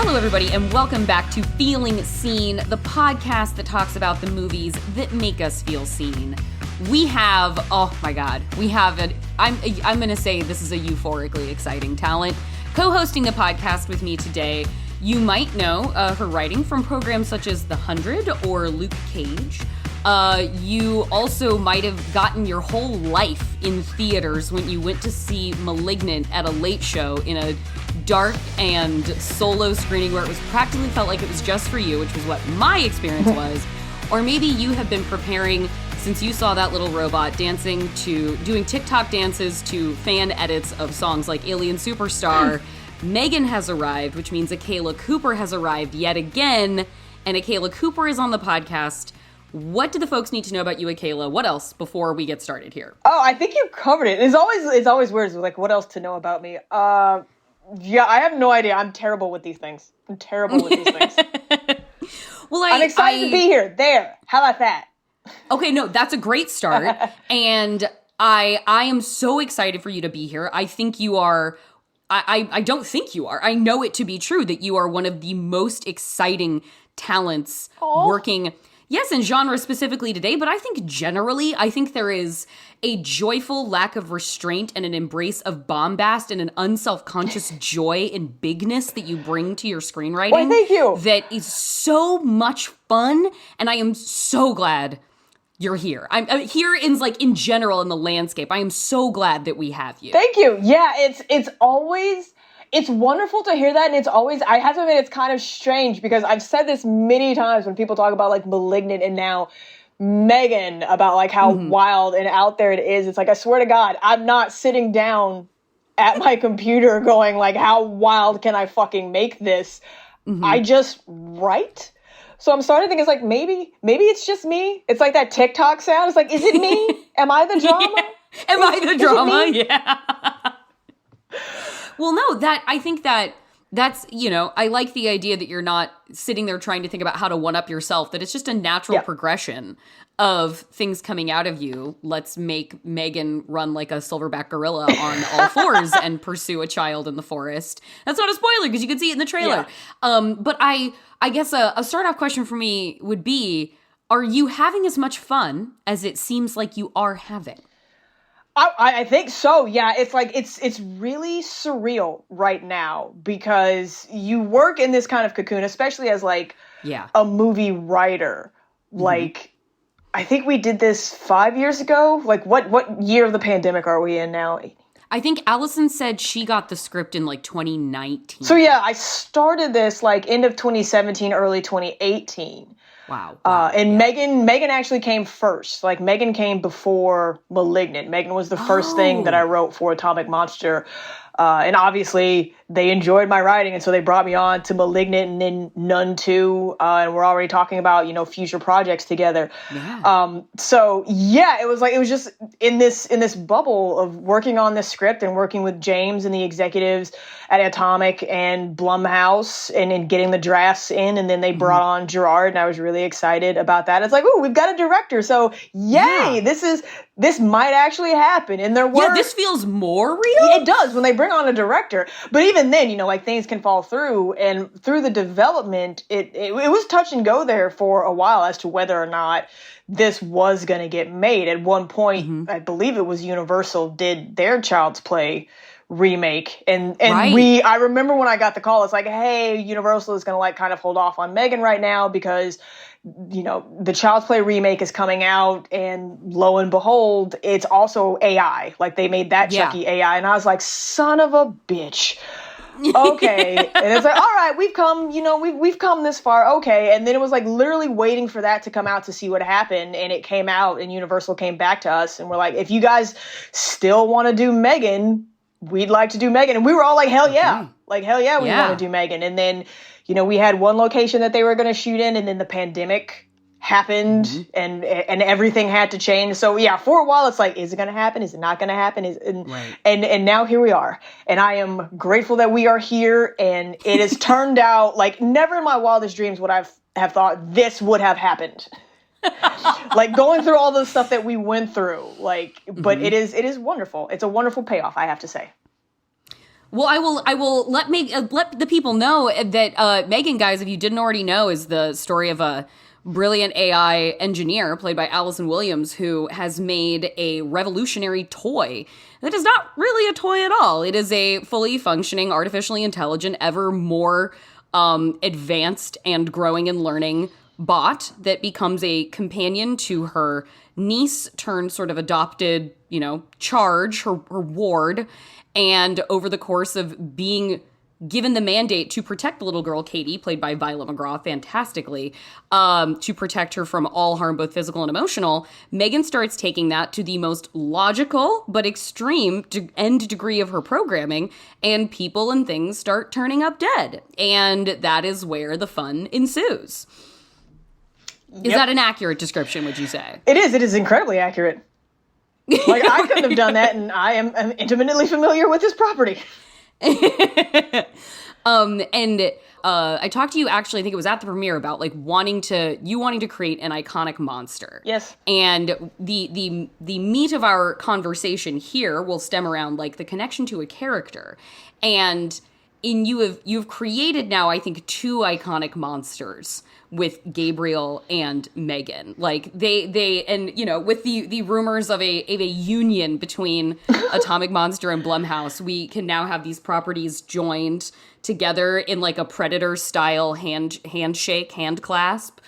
Hello, everybody, and welcome back to Feeling Seen, the podcast that talks about the movies that make us feel seen. We have, oh my God, I'm going to say this is a euphorically exciting talent. Co-hosting the podcast with me today, you might know her writing from programs such as The 100 or Luke Cage. You also might have gotten your whole life in theaters when you went to see *Malignant* at a late show in a dark and solo screening where it was practically felt like it was just for you, which was what my experience was. Or maybe you have been preparing since you saw that little robot doing TikTok dances to fan edits of songs like Alien Superstar. M3GAN has arrived, which means Akela Cooper has arrived yet again, and Akela Cooper is on the podcast. What do the folks need to know about you, Akela? What else before we get started here? Oh, I think you covered it. It's always weird. It's like, what else to know about me? Yeah, I have no idea. I'm terrible with these things. Well, I'm excited to be here. There. How about that? Okay, no, that's a great start. And I am so excited for you to be here. I think you are... I don't think you are. I know it to be true that you are one of the most exciting talents working... Yes, in genre specifically today, but I think generally, there is a joyful lack of restraint and an embrace of bombast and an unself-conscious joy and bigness that you bring to your screenwriting. Why, thank you. That is so much fun, and I am so glad you're here. I'm here in general in the landscape. I am so glad that we have you. Thank you. Yeah, it's always... It's wonderful to hear that, and it's always, I have to admit, it's kind of strange, because I've said this many times when people talk about, like, *Malignant* and now M3GAN, about, like, how wild and out there it is. It's like, I swear to God, I'm not sitting down at my computer going, like, how wild can I fucking make this? I just write. So I'm starting to think, it's like, maybe it's just me. It's like that TikTok sound. It's like, is it me? Am I the drama? Yeah. Am I the drama? Yeah. Well, no, I think that's, I like the idea that you're not sitting there trying to think about how to one-up yourself, that it's just a natural progression of things coming out of you. Let's make M3GAN run like a silverback gorilla on all fours and pursue a child in the forest. That's not a spoiler because you can see it in the trailer. Yeah. But I guess a start-off question for me would be, are you having as much fun as it seems like you are having? I think so. Yeah, it's like it's really surreal right now, because you work in this kind of cocoon, especially as like a movie writer. Like, I think we did this 5 years ago. Like, what year of the pandemic are we in now? I think Allison said she got the script in like 2019. So yeah, I started this like end of 2017, early 2018. Wow. And M3GAN actually came first. Like, M3GAN came before *Malignant*. M3GAN was the first thing that I wrote for Atomic Monster. And obviously, they enjoyed my writing, and so they brought me on to *Malignant* and then *Nun 2*. And we're already talking about, future projects together. Yeah. So yeah, it was just in this bubble of working on this script and working with James and the executives at Atomic and Blumhouse and getting the drafts in, and then they brought on Gerard, and I was really excited about that. It's like, ooh, we've got a director, so yay! Yeah. This might actually happen. And there were... Yeah, this feels more real? It does when they bring on a director. But even then, things can fall through. And through the development, it was touch and go there for a while as to whether or not this was going to get made. At one point, I believe it was Universal did their Child's Play remake. And right. I remember when I got the call, it's like, hey, Universal is going to like kind of hold off on M3GAN right now because... the Child's Play remake is coming out, and lo and behold, it's also AI. Like, they made that Chucky AI, and I was like, son of a bitch. Okay. And it's like, all right, we've come, we've come this far. Okay. And then it was like literally waiting for that to come out to see what happened. And it came out, and Universal came back to us, and we're like, if you guys still want to do M3GAN, we'd like to do M3GAN. And we were all like, hell yeah. Like, hell yeah, we want to do M3GAN. And then, we had one location that they were going to shoot in, and then the pandemic happened, and everything had to change. So yeah, for a while it's like, is it going to happen? Is it not going to happen? And now here we are. And I am grateful that we are here, and it has turned out like never in my wildest dreams would I have thought this would have happened. Like, going through all the stuff that we went through, like, but it is wonderful. It's a wonderful payoff, I have to say. Well, I will let the people know that M3GAN, guys, if you didn't already know, is the story of a brilliant AI engineer played by Allison Williams who has made a revolutionary toy that is not really a toy at all. It is a fully functioning, artificially intelligent, ever more advanced and growing and learning bot that becomes a companion to her niece turned sort of adopted, charge, her ward. And over the course of being given the mandate to protect the little girl, Katie, played by Violet McGraw fantastically, to protect her from all harm, both physical and emotional, M3GAN starts taking that to the most logical but extreme end degree of her programming, and people and things start turning up dead. And that is where the fun ensues. Is that an accurate description, would you say? It is. It is incredibly accurate. Like, I couldn't have done that, and I am intimately familiar with this property. I talked to you, actually, I think it was at the premiere, about like wanting to create an iconic monster. Yes. And the meat of our conversation here will stem around like the connection to a character. And you've created now, I think, 2 iconic monsters with Gabriel and M3GAN. Like they and with the rumors of a union between Atomic Monster and Blumhouse, we can now have these properties joined together in like a Predator style handshake, hand clasp,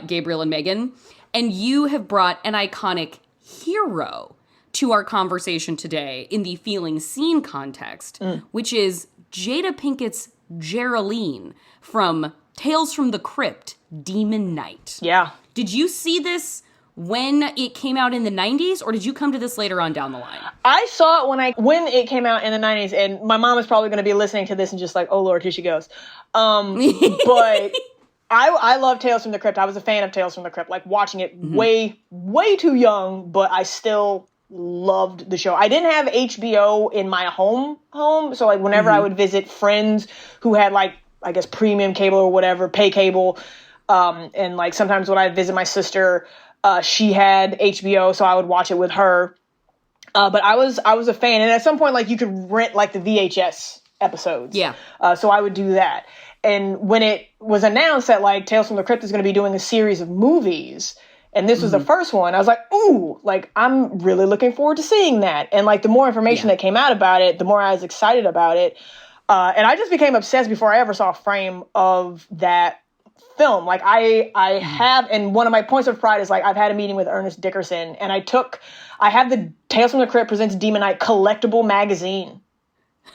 Gabriel and M3GAN. And you have brought an iconic hero to our conversation today in the feeling seen context, which is Jada Pinkett's Geraldine from Tales from the Crypt, Demon Knight. Yeah. Did you see this when it came out in the 90s, or did you come to this later on down the line? I saw it when it came out in the 90s, and my mom is probably going to be listening to this and just like, oh Lord, here she goes. But I love Tales from the Crypt. I was a fan of Tales from the Crypt, like watching it way, way too young, but I still loved the show. I didn't have HBO in my home, so like whenever I would visit friends who had like, I guess, premium cable or whatever, pay cable, and like sometimes when I visit my sister, she had HBO, so I would watch it with her. But I was a fan, and at some point, like, you could rent like the VHS episodes. Yeah. So I would do that. And when it was announced that like Tales from the Crypt is going to be doing a series of movies, and this was the first one, I was like, ooh, like, I'm really looking forward to seeing that. And like the more information that came out about it, the more I was excited about it. And I just became obsessed before I ever saw a frame of that film. Like I have, and one of my points of pride is like, I've had a meeting with Ernest Dickerson, and I have the Tales from the Crypt Presents Demon Knight collectible magazine.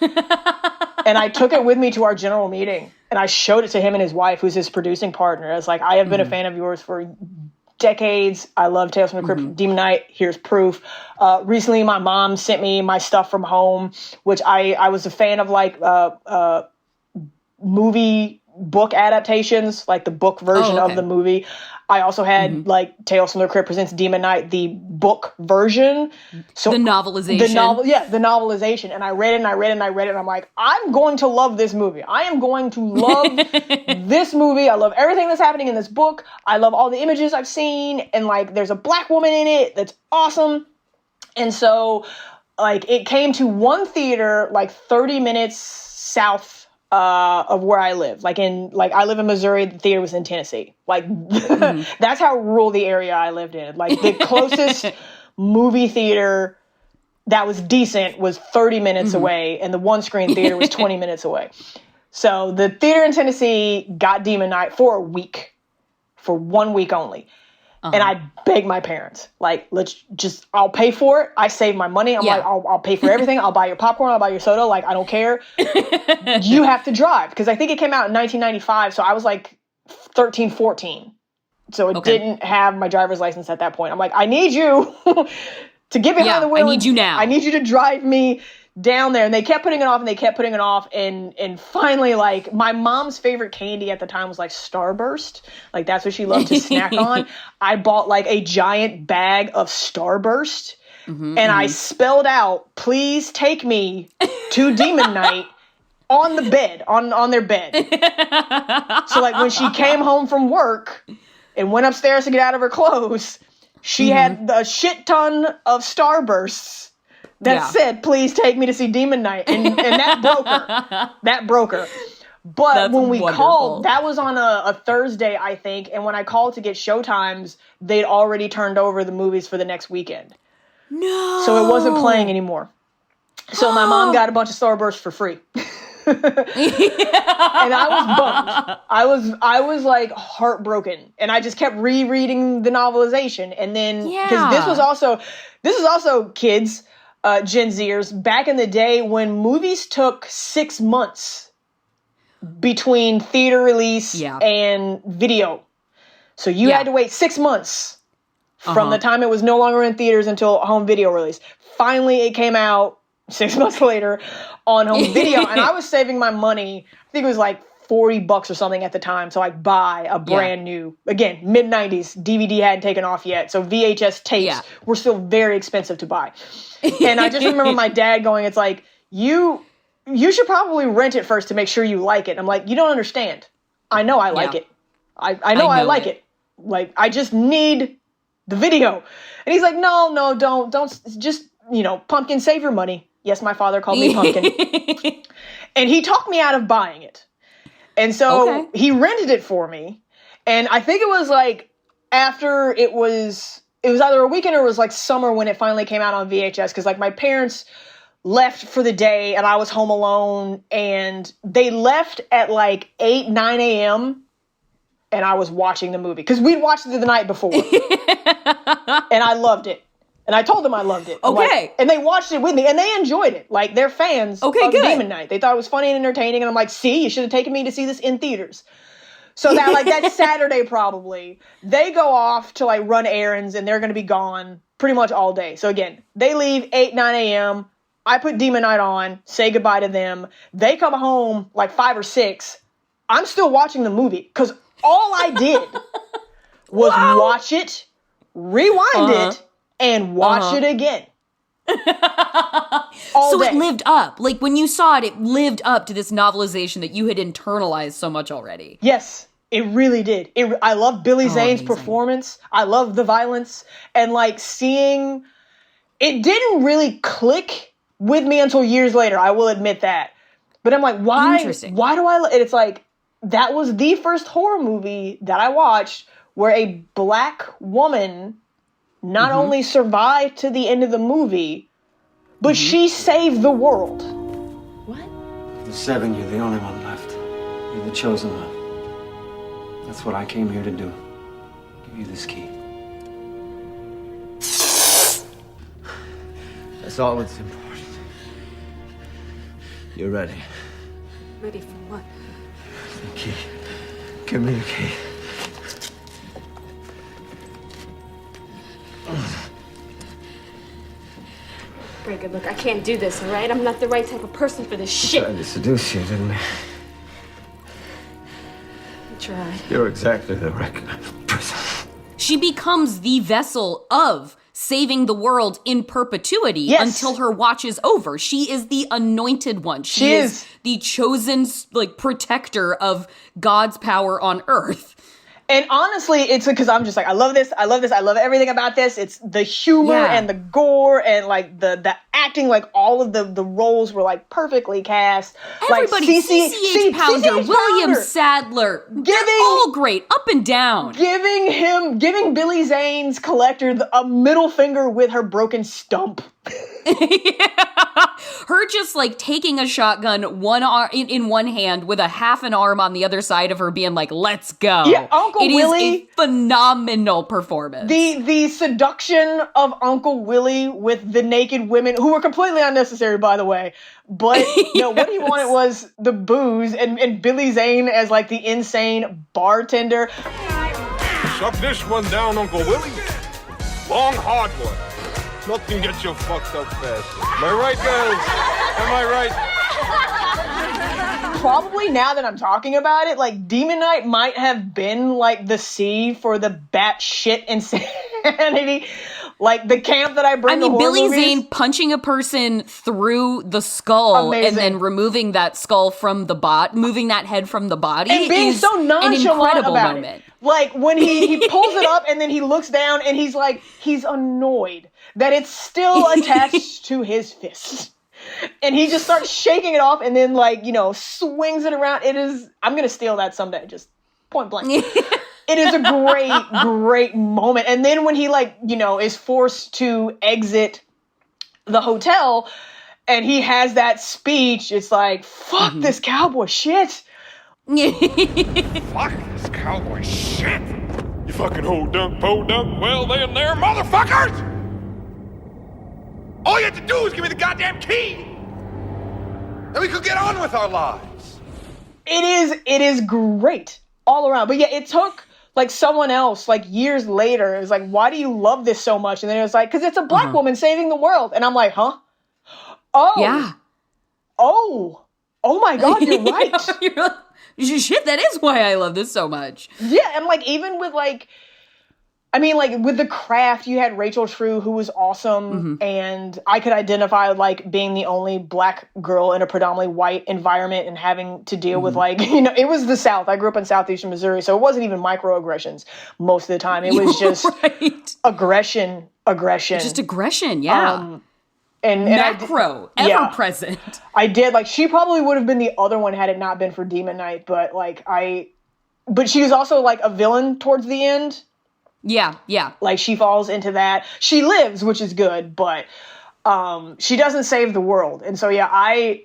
And I took it with me to our general meeting, and I showed it to him and his wife, who's his producing partner. I was like, I have been a fan of yours for decades. I love Tales from the Crypt, Demon Knight. Here's proof. Recently, my mom sent me my stuff from home, which I was a fan of, like movie book adaptations, like the book version of the movie. I also had like Tales from the Crypt Presents Demon Knight, the book version. So the novelization. The novelization. And I read it and I read it and I read it. And I'm like, I'm going to love this movie. I am going to love this movie. I love everything that's happening in this book. I love all the images I've seen. And like, there's a black woman in it that's awesome. And so like, it came to one theater like 30 minutes south of where I live. Like I live in Missouri, the theater was in Tennessee. Like that's how rural the area I lived in. Like the closest movie theater that was decent was 30 minutes away, and the one screen theater was 20 minutes away. So the theater in Tennessee got Demon Knight for a week, for 1 week only. And I begged my parents, like, I'll pay for it. I save my money. I'm like, I'll pay for everything. I'll buy your popcorn. I'll buy your soda. Like, I don't care. You have to drive. Because I think it came out in 1995. So I was like 13, 14. So it didn't have my driver's license at that point. I'm like, I need you to get behind the wheel. I need you now. I need you to drive me down there. And they kept putting it off and they kept putting it off. And finally, like, my mom's favorite candy at the time was like Starburst. Like, that's what she loved to snack on. I bought like a giant bag of Starburst and I spelled out, please take me to Demon Knight on the bed, on their bed. So like when she came home from work and went upstairs to get out of her clothes, she had a shit ton of Starbursts that said, please take me to see Demon Knight. And that broke her. That broke her. But That's when we wonderful. called, that was on a Thursday, I think. And when I called to get showtimes, they'd already turned over the movies for the next weekend. No. So it wasn't playing anymore. So my mom got a bunch of Starburst for free. And I was bummed. I was like heartbroken. And I just kept rereading the novelization. And then, because this was also kids, Gen Zers, back in the day when movies took 6 months between theater release and video. So you had to wait 6 months from the time it was no longer in theaters until home video release. Finally, it came out 6 months later on home video. And I was saving my money. I think it was like $40 or something at the time to like buy a brand new, again, mid-90s, DVD hadn't taken off yet. So VHS tapes were still very expensive to buy. And I just remember my dad going, it's like, you should probably rent it first to make sure you like it. I'm like, you don't understand. I know I like it. I know I like it. Like, I just need the video. And he's like, no, don't, just, Pumpkin, save your money. Yes, my father called me Pumpkin. And he talked me out of buying it. And so he rented it for me. And I think it was like after it was either a weekend or it was like summer when it finally came out on VHS. Cause like my parents left for the day and I was home alone and they left at like 8, 9 a.m. and I was watching the movie. Cause we'd watched it the night before. And I loved it. And I told them I loved it. Okay. And they watched it with me, and they enjoyed it. Like, they're fans of Demon Knight. They thought it was funny and entertaining, and I'm like, see, you should have taken me to see this in theaters. So that Saturday probably, they go off to, like, run errands, and they're going to be gone pretty much all day. So, again, they leave 8, 9 a.m. I put Demon Knight on, say goodbye to them. They come home, like, 5 or 6. I'm still watching the movie, because all I did was watch it, rewind it, and watch it again. So it lived up. Like, when you saw it, it lived up to this novelization that you had internalized so much already. Yes, it really did. I love Billy Zane's performance. I love the violence. And, like, seeing... It didn't really click with me until years later, I will admit that. But I'm like, why do I... And it's like, that was the first horror movie that I watched where a black woman... not only survived to the end of the movie, but she saved the world. What? The 7, you're the only one left. You're the chosen one. That's what I came here to do. Give you this key. That's all that's important. You're ready. Ready for what? The key. Give me the key. Breaker, look, I can't do this, all right? I'm not the right type of person for this shit. Tried to seduce you, didn't I? I tried. You're exactly the right person. She becomes the vessel of saving the world in perpetuity until her watch is over. She is the anointed one. She is the chosen, like, protector of God's power on earth. And honestly, it's because I'm just like, I love this, I love everything about this. It's the humor and the gore and like the acting, like all of the roles were like perfectly cast. Everybody, like CCH Pounder, William Sadler, they're all great, up and down. Giving Billy Zane's collector a middle finger with her broken stump. Her just like taking a shotgun one arm in one hand with a half an arm on the other side of her being like, let's go. Yeah, Uncle Willie. It is a phenomenal performance. The seduction of Uncle Willie with the naked women, who were completely unnecessary, by the way. But what he wanted was the booze and Billy Zane as like the insane bartender. Shut this one down, Uncle Willie. Long, hard one. Nothing gets you fucked up fast. Am I right, guys? Am I right? Probably now that I'm talking about it, like, Demon Knight might have been, like, the C for the batshit insanity. Like, the camp that I bring to horror Billy movies. Zane punching a person through the skull and then removing that skull from the moving that head from the body and being is so nonchalant an incredible about moment. It. Like, when he pulls it up and then he looks down and he's like, he's annoyed. that it's still attached to his fist. And he just starts shaking it off and then, like, you know, swings it around. I'm going to steal that someday, just point blank. It is a great, great moment. And then when he, like, you know, is forced to exit the hotel and he has that speech, it's like, fuck this cowboy shit. Fuck this cowboy shit. You fucking ho-dunk, po-dunk, well then there, motherfuckers! All you have to do is give me the goddamn key! And we could get on with our lives. It is great all around. But yeah, it took like someone else, like years later, is like, why do you love this so much? And then it was like, because it's a black woman saving the world. And I'm like, huh? Oh. Yeah. Oh my God, you're right. You're like, shit, that is why I love this so much. Yeah, and like even with like, I mean, like with The Craft, you had Rachel True, who was awesome, and I could identify like being the only black girl in a predominantly white environment and having to deal with like, you know, it was the South. I grew up in southeastern Missouri, so it wasn't even microaggressions most of the time. It was just aggression. Just aggression, yeah. And macro, ever present. I did. Like, she probably would have been the other one had it not been for Demon Knight, but like but she was also like a villain towards the end. Yeah. Like, she falls into that. She lives, which is good, but she doesn't save the world. And so, yeah,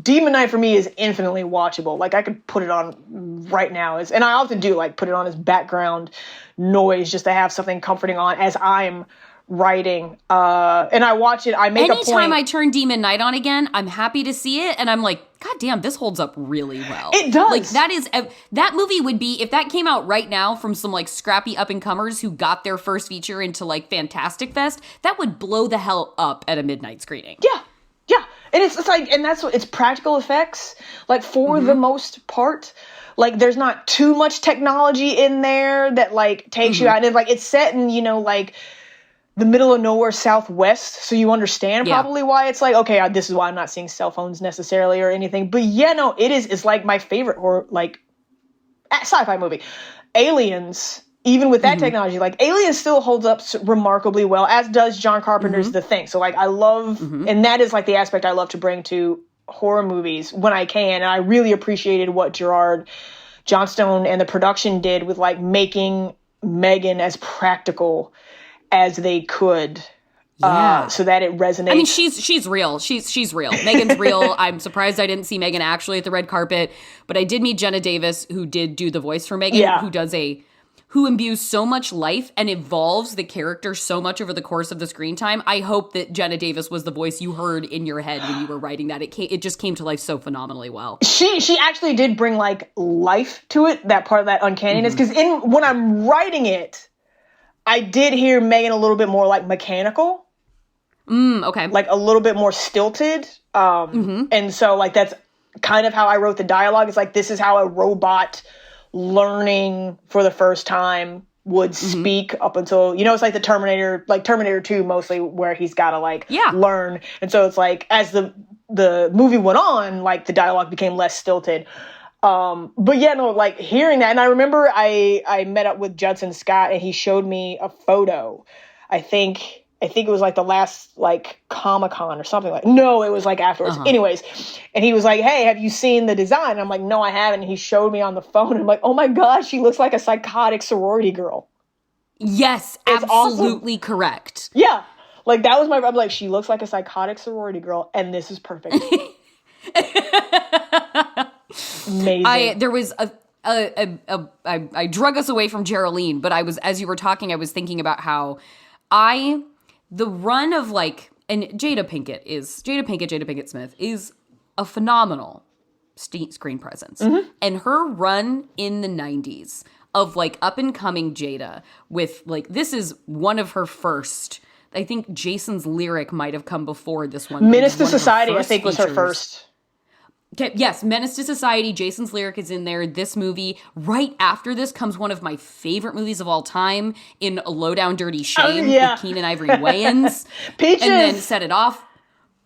Demon Knight for me is infinitely watchable. Like, I could put it on right now. And I often do, like, put it on as background noise just to have something comforting on as I'm writing. And I watch it, I make a point. Anytime I turn Demon Knight on again, I'm happy to see it, and I'm like, God damn, this holds up really well. It does. Like, that movie would be, if that came out right now from some, like, scrappy up-and-comers who got their first feature into, like, Fantastic Fest, that would blow the hell up at a midnight screening. Yeah. And it's like, and that's what, it's practical effects, like, for the most part. Like, there's not too much technology in there that, like, takes you out. And, like, it's set in, you know, like, the middle of nowhere Southwest, so you understand probably why it's like, okay, this is why I'm not seeing cell phones necessarily or anything. But yeah, no, it's like my favorite horror, like, sci-fi movie. Aliens, even with that technology, like, Aliens still holds up remarkably well, as does John Carpenter's The Thing. So, like, I love, and that is, like, the aspect I love to bring to horror movies when I can. And I really appreciated what Gerard Johnstone and the production did with, like, making M3GAN as practical as they could, so that it resonates. I mean, she's real. She's real. M3GAN's real. I'm surprised I didn't see M3GAN actually at the red carpet, but I did meet Jenna Davis, who did do the voice for M3GAN, who imbues so much life and evolves the character so much over the course of the screen time. I hope that Jenna Davis was the voice you heard in your head when you were writing that. It just came to life so phenomenally well. She actually did bring, like, life to it, that part of that uncanniness, because when I'm writing it, I did hear M3GAN a little bit more, like, mechanical. Okay. Like, a little bit more stilted. And so, like, that's kind of how I wrote the dialogue. It's like, this is how a robot learning for the first time would speak up until, you know, it's like the Terminator 2 mostly, where he's got to, like, learn. And so it's like, as the movie went on, like, the dialogue became less stilted. But yeah, no, like, hearing that, and I remember I met up with Judson Scott and he showed me a photo. I think it was like the last, like, Comic-Con or something like, no, it was like afterwards. Anyways, and he was like, hey, have you seen the design? And I'm like, no, I haven't. And he showed me on the phone. And I'm like, oh my God, she looks like a psychotic sorority girl. Yes, it's absolutely awesome. Correct. Yeah. Like, that was I'm like, she looks like a psychotic sorority girl, and this is perfect. Amazing. I drug us away from Geraldine, but as you were talking, I was thinking about how the run of, like, and Jada Pinkett Smith is a phenomenal screen presence. And her run in the 90s of, like, up and coming Jada with, like, this is one of her first, I think Jason's Lyric might have come before this one. Menace to Society, I think, was her first. Okay, yes, Menace to Society, Jason's Lyric is in there. This movie, right after this, comes one of my favorite movies of all time in Low Down Dirty Shame with Keenan Ivory Wayans. Peaches! And then Set It Off.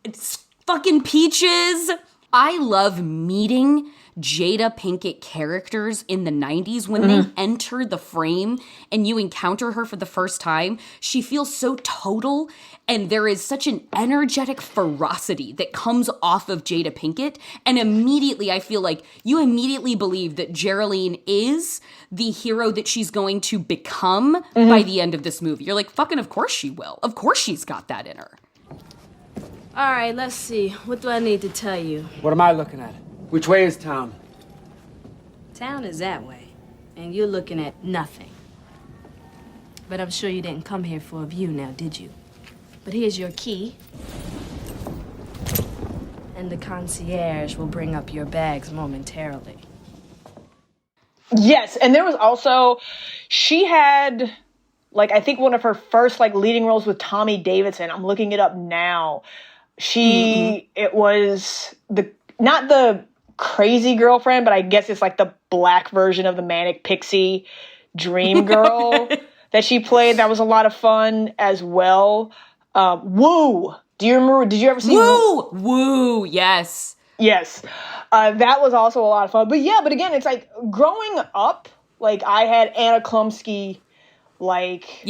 It's fucking Peaches. I love meeting Jada Pinkett characters in the 90s when they enter the frame and you encounter her for the first time. She feels so total, and there is such an energetic ferocity that comes off of Jada Pinkett. And immediately, I feel like you immediately believe that Geraldine is the hero that she's going to become by the end of this movie. You're like, fucking of course she will. Of course she's got that in her. All right, let's see. What do I need to tell you? What am I looking at? Which way is town? Town is that way, and you're looking at nothing. But I'm sure you didn't come here for a view now, did you? But here's your key. And the concierge will bring up your bags momentarily. Yes, and there was also, she had, like, I think one of her first, like, leading roles with Tommy Davidson. I'm looking it up now. It was not the crazy girlfriend, but I guess it's like the black version of the manic pixie dream girl that she played. That was a lot of fun as well. Woo! Do you remember? Did you ever see Woo? Woo, yes. Yes. That was also a lot of fun. But yeah, but again, it's like growing up, like I had Anna Klumsky, like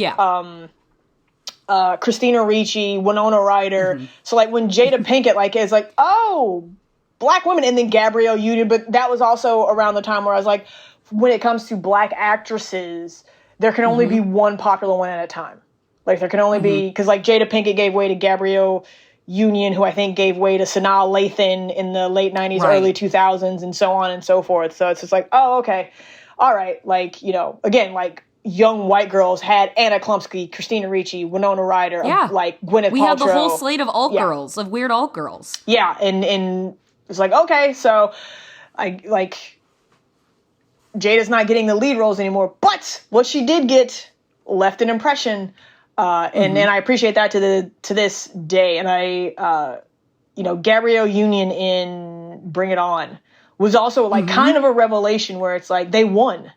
Christina Ricci, Winona Ryder. So like when Jada Pinkett like is like, oh, black women, and then Gabrielle Union, but that was also around the time where I was like, when it comes to black actresses, there can only be one popular one at a time. Like there can only be, because like Jada Pinkett gave way to Gabrielle Union, who I think gave way to Sanaa Lathan in the late 90s, early 2000s, and so on and so forth. So it's just like, oh, okay. All right. Like, you know, again, like young white girls had Anna Klumsky, Christina Ricci, Winona Ryder, like Gwyneth Paltrow. We had the whole slate of alt girls, of weird alt girls. Yeah, and it's like, okay, so I like Jada's not getting the lead roles anymore, but what she did get left an impression, and I appreciate that to this day. And I, Gabrielle Union in Bring It On was also like kind of a revelation where it's like they won,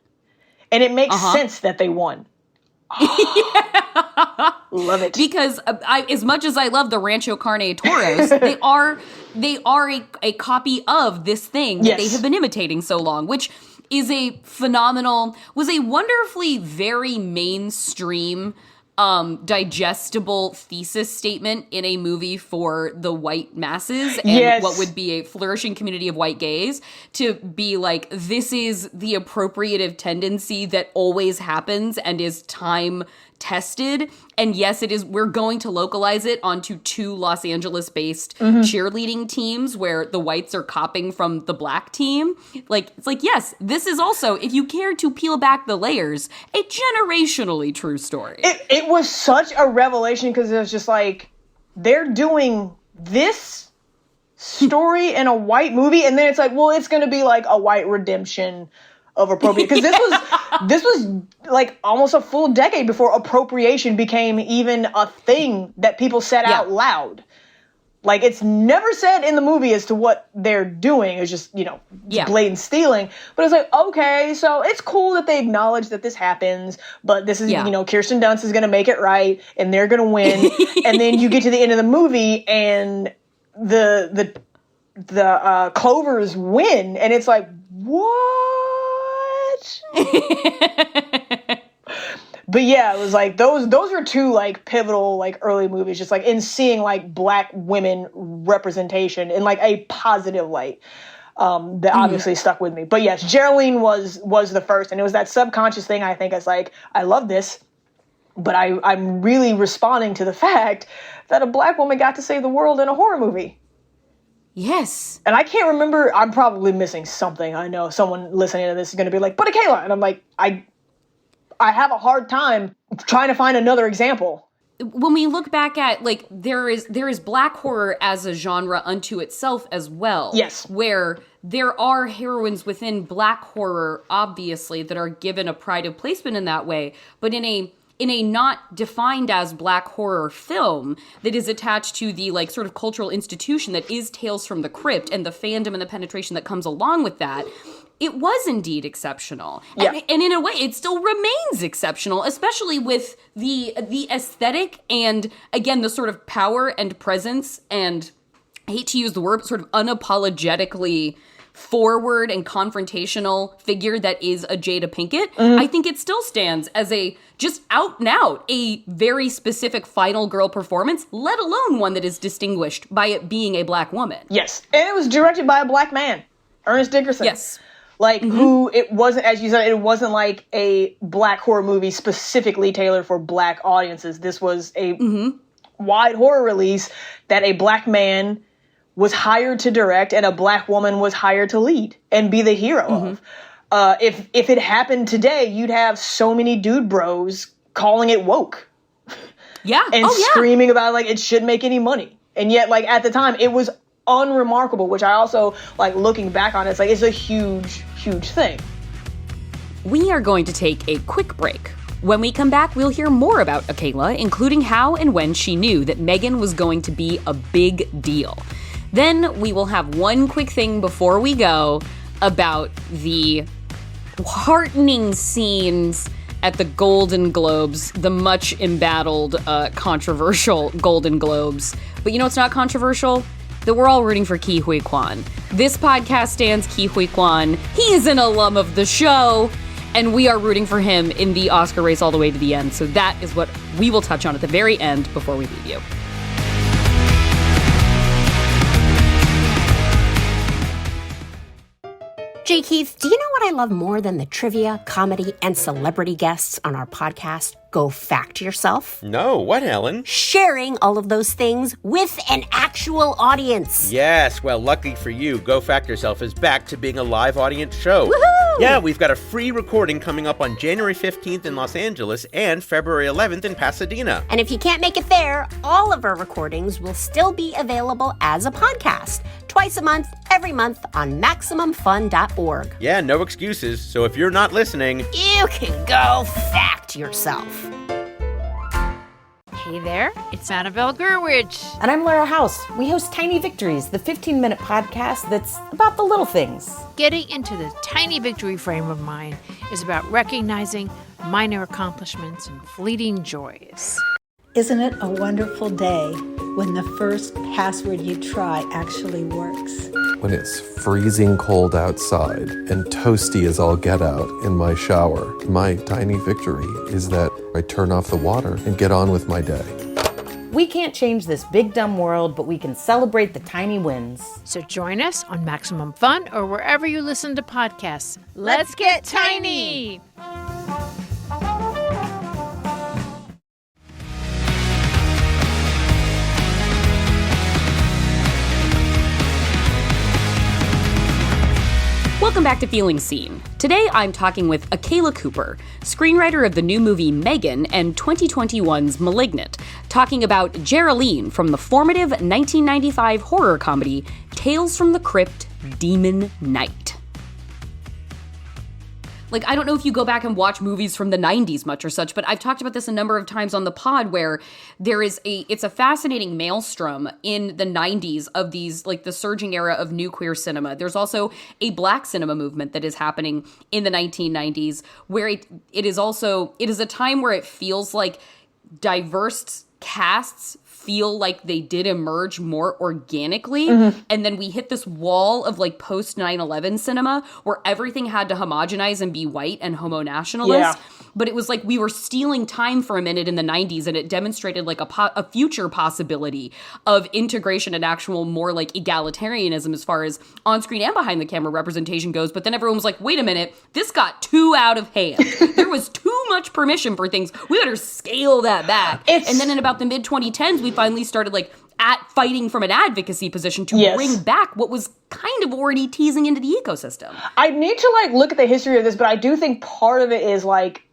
and it makes sense that they won. Love it. Because as much as I love the Rancho Carne Toros, they are a copy of this thing that they have been imitating so long, which is was a wonderfully very mainstream, digestible thesis statement in a movie for the white masses and what would be a flourishing community of white gays, to be like, this is the appropriative tendency that always happens and is time tested. And yes, it is. We're going to localize it onto two Los Angeles-based cheerleading teams where the whites are copying from the black team. Like, it's like, yes, this is also, if you care to peel back the layers, a generationally true story. It was such a revelation because it was just like, they're doing this story in a white movie, and then it's like, well, it's going to be like a white redemption of appropriate, because this was like almost a full decade before appropriation became even a thing that people said out loud. Like, it's never said in the movie as to what they're doing. It's just, blatant stealing. But it's like, okay, so it's cool that they acknowledge that this happens, but this is, Kirsten Dunst is going to make it right, and they're going to win. And then you get to the end of the movie, and the Clovers win, and it's like, what? But yeah, it was like those are two like pivotal like early movies, just like in seeing like black women representation in like a positive light, that obviously stuck with me. But yes, Geraldine was the first, and it was that subconscious thing. I think it's like, I love this, but I'm really responding to the fact that a black woman got to save the world in a horror movie. Yes. And I can't remember, I'm probably missing something. I know someone listening to this is going to be like, but Akela, and I'm like, I have a hard time trying to find another example. When we look back at, like, there is black horror as a genre unto itself as well. Yes. Where there are heroines within black horror, obviously, that are given a pride of placement in that way, but in a not defined as black horror film that is attached to the like sort of cultural institution that is Tales from the Crypt and the fandom and the penetration that comes along with that, it was indeed exceptional. Yeah. And in a way, it still remains exceptional, especially with the aesthetic and, again, the sort of power and presence and I hate to use the word, but sort of unapologetically forward and confrontational figure that is a Jada Pinkett, I think it still stands as a just out and out, a very specific final girl performance, let alone one that is distinguished by it being a black woman. Yes. And it was directed by a black man, Ernest Dickerson. Yes. Like, who, it wasn't, as you said, it wasn't like a black horror movie specifically tailored for black audiences. This was a wide horror release that a black man was hired to direct and a black woman was hired to lead and be the hero of. If it happened today, you'd have so many dude bros calling it woke. Yeah. And screaming about, like, it shouldn't make any money. And yet, like, at the time, it was unremarkable, which I also, like, looking back on it, it's like, it's a huge, huge thing. We are going to take a quick break. When we come back, we'll hear more about Akela, including how and when she knew that M3GAN was going to be a big deal. Then we will have one quick thing before we go about the heartening scenes at the Golden Globes, the much embattled, controversial Golden Globes. But you know what's not controversial? That we're all rooting for Ke Huy Quan. This podcast stands Ke Huy Quan. He is an alum of the show, and we are rooting for him in the Oscar race all the way to the end. So that is what we will touch on at the very end before we leave you. J. Keith, do you know what I love more than the trivia, comedy, and celebrity guests on our podcast, Go Fact Yourself? No, what, Helen? Sharing all of those things with an actual audience. Yes, well, lucky for you, Go Fact Yourself is back to being a live audience show. Woohoo! Yeah, we've got a free recording coming up on January 15th in Los Angeles and February 11th in Pasadena. And if you can't make it there, all of our recordings will still be available as a podcast, twice a month, every month on MaximumFun.org. Yeah, no excuses, so if you're not listening, you can go fact yourself. Hey there, it's Annabelle Gurwitch. And I'm Lara House. We host Tiny Victories, the 15-minute podcast that's about the little things. Getting into the tiny victory frame of mind is about recognizing minor accomplishments and fleeting joys. Isn't it a wonderful day when the first password you try actually works? When it's freezing cold outside and toasty as all get out in my shower, my tiny victory is that I turn off the water and get on with my day. We can't change this big dumb world, but we can celebrate the tiny wins. So join us on Maximum Fun or wherever you listen to podcasts. Let's get tiny! Welcome back to Feeling Seen. Today I'm talking with Akela Cooper, screenwriter of the new movie M3GAN and 2021's Malignant, talking about Geraldine from the formative 1995 horror comedy Tales from the Crypt, Demon Knight. Like, I don't know if you go back and watch movies from the 90s much or such, but I've talked about this a number of times on the pod where it's a fascinating maelstrom in the 90s of these, like, the surging era of new queer cinema. There's also a black cinema movement that is happening in the 1990s where it is a time where it feels like diverse casts feel like they did emerge more organically. And then we hit this wall of like post 9/11 cinema where everything had to homogenize and be white and homo nationalist. But it was like we were stealing time for a minute in the 90s, and it demonstrated like a future possibility of integration and actual more like egalitarianism as far as on-screen and behind the camera representation goes. But then everyone was like, wait a minute, this got too out of hand. There was too much permission for things. We better scale that back. And then in about the mid-2010s, we finally started like fighting from an advocacy position to bring back what was kind of already teasing into the ecosystem. I need to like look at the history of this, but I do think part of it is like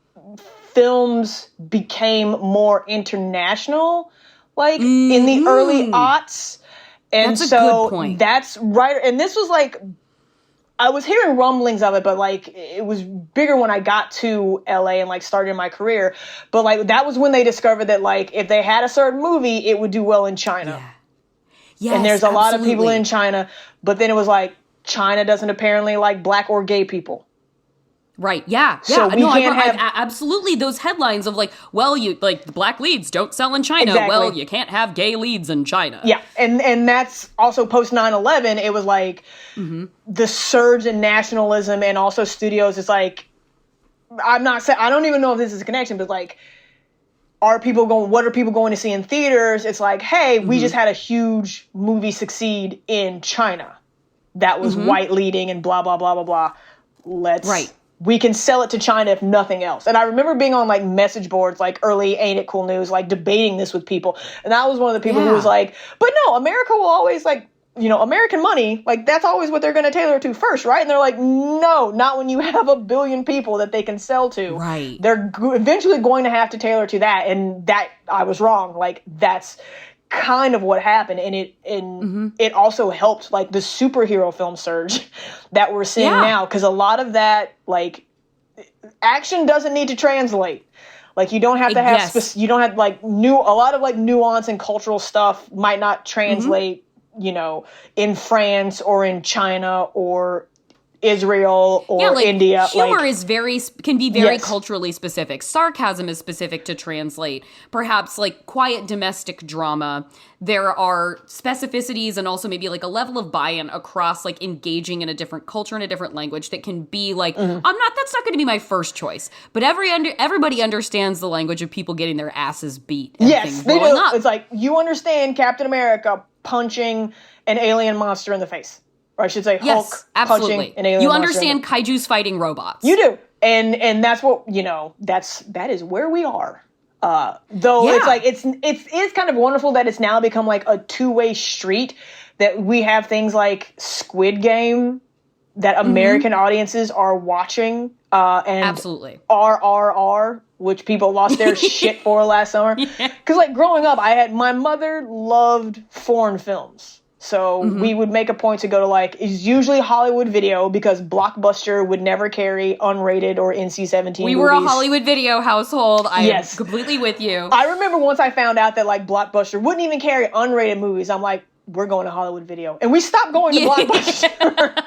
films became more international, like in the early aughts. And that's so a good point. That's right. And this was like, I was hearing rumblings of it, but like it was bigger when I got to LA and like started my career. But like that was when they discovered that like if they had a certain movie, it would do well in China. Yeah. Yes, and there's a lot of people absolutely. in China, but then it was like China doesn't apparently like black or gay people. Right. Yeah. So we can't have absolutely those headlines of like, well, you like the black leads don't sell in China. Exactly. Well, you can't have gay leads in China. Yeah. And that's also post 9/11. It was like the surge in nationalism, and also studios. It's like, I'm not saying, I don't even know if this is a connection, but like, what are people going to see in theaters? It's like, hey, we just had a huge movie succeed in China that was white leading and blah, blah, blah, blah, blah. We can sell it to China if nothing else. And I remember being on like message boards, like early Ain't It Cool News, like debating this with people. And I was one of the people who was like, but no, America will always like, you know, American money, like that's always what they're going to tailor to first, right? And they're like, no, not when you have 1 billion people that they can sell to. Right. They're eventually going to have to tailor to that. And that, I was wrong. Like that's kind of what happened. And it also helped like the superhero film surge that we're seeing now. Because a lot of that, like, action doesn't need to translate. Like you don't have to have, you don't have like a lot of like nuance and cultural stuff might not translate, you know, in France or in China or Israel or like, India. Humor like, is can be very culturally specific. Sarcasm is specific to translate. Perhaps like quiet domestic drama, there are specificities and also maybe like a level of buy-in across like engaging in a different culture and a different language that can be like, that's not going to be my first choice. But everybody understands the language of people getting their asses beat. And yes, they do. It's like, you understand Captain America punching an alien monster in the face. Or I should say Hulk punching an alien monster. You understand kaijus fighting robots. You do. And that's what, you know, that is where we are. Though it's like, it's kind of wonderful that it's now become like a two-way street, that we have things like Squid Game that American audiences are watching. And absolutely. RRR, which people lost their shit for last summer. Because like growing up, my mother loved foreign films. So we would make a point to go to like, it's usually Hollywood Video, because Blockbuster would never carry unrated or NC-17 movies. We were a Hollywood Video household. I am completely with you. I remember once I found out that like Blockbuster wouldn't even carry unrated movies. I'm like, we're going to Hollywood Video. And we stopped going to Blockbuster.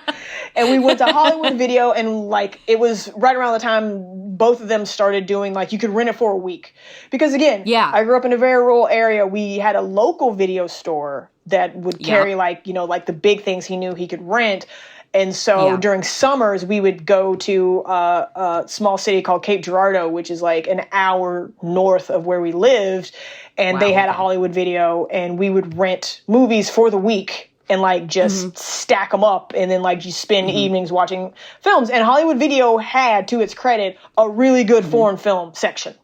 And we went to Hollywood Video, and like, it was right around the time both of them started doing like, you could rent it for a week. Because again, I grew up in a very rural area. We had a local video store that would carry like, you know, like the big things he knew he could rent. And so during summers, we would go to a small city called Cape Girardeau, which is like an hour north of where we lived. And they had a Hollywood Video, and we would rent movies for the week and like just stack them up, and then like you spend evenings watching films. And Hollywood Video had, to its credit, a really good foreign film section.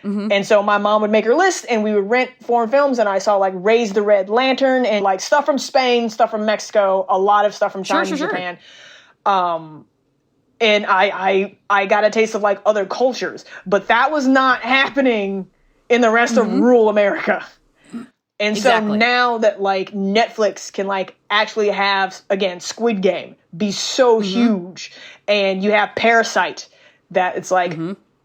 And so my mom would make her list, and we would rent foreign films, and I saw like Raise the Red Lantern and like stuff from Spain, stuff from Mexico, a lot of stuff from China and Japan. And I got a taste of like other cultures, but that was not happening in the rest of rural America. And so now that like Netflix can like actually have, again, Squid Game be so huge, and you have Parasite that it's like,